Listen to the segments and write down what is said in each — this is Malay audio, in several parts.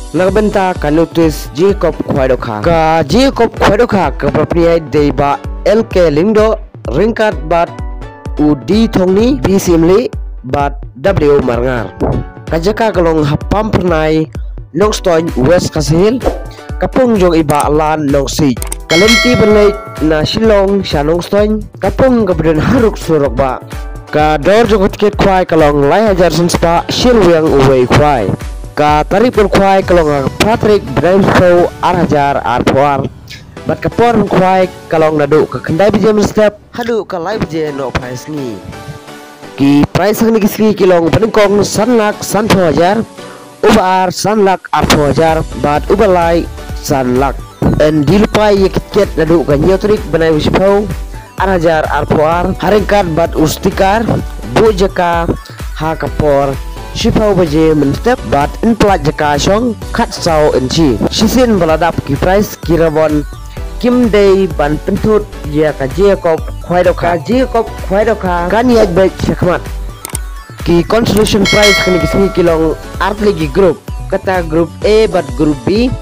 Nagbenta ka notice Jacob Khwaidoka ka Jacob Khwaidoka ka proprietary deba LK Lingdo ringkat bat udi thongni bisimli bat W Marngar kajaka kalong hapam pernai nong stoin West Kasihil kapung jong iba lan nong si kalenti benai na Shillong shanong stoin kapung kemudian haruk surok ba ka dor jong tiket khwai kalong lai hajar senspa shilwiang uwei khwai ka tarif khwai kalong Patrick Bremso arhajar arpoar bat kapor khwai kalong nadu ka kendai bijem step hadu ka live je no price ni ki price ni kiski kilong peningkong sanlak santo hajar ubar sanlak arpo hajar bat ubalai sanlak en dilupai ye kiket nadu ka nyotrik benai wispo arhajar arpoar haringkat bat ustikar bujaka ha kapor Shipau baje menstep bat in plat jaka shong kat sau enchi shisin baladap ki price kirabon kim day ban pentut ya ka Jacob Khwaidoka kan ya baik syakmat ki consolation price kini kisni kilong art lagi group kata group A bat group B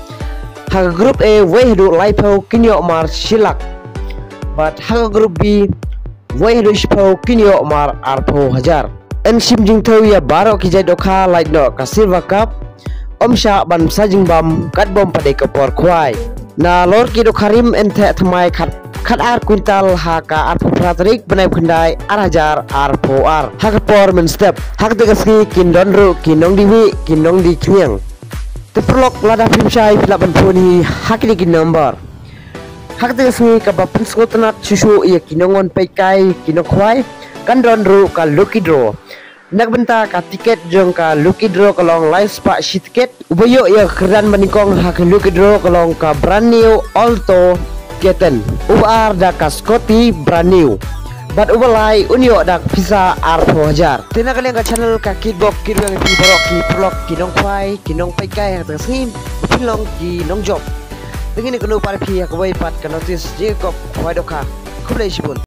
ha group A wehdu laipo kinyo mar shilak bat ha group B wehdu shipau kinyo mar arpo hajar en sim jing thau ya baro ki jai dokha light no ka silver cup omsha ban sajing bam kat bom pade kapor khwai na lor ki dokharim en the thmai khat ar quintal ha ka ar Patrick benai khandai ar hajar ar po ar ha kapor men step hak de gaski kin don ru kinong diwi kinong di knyang te prolog lada film shai filap ban phoni hakli ki number hak de gaski ka bapen skotnat susu ya kinongon pekai kinong khwai kan don ru ka lucky draw nagbenta ka tiket jong ka lucky draw kalong live spa shi tiket ubayo ya keran maningkong ha ka lucky draw kalong ka brand new Alto Keten ubar da ka Scotty brand new bat ubalai unyo da visa arpo hajar tina kalian ka channel ka kitbox kirwang ki borok ki vlog kinong khwai kinong pekai ha tasnim pilong ki nong job dengan kuno para pihak wai pat ka notice Jacob Khwaidoka kublai shipun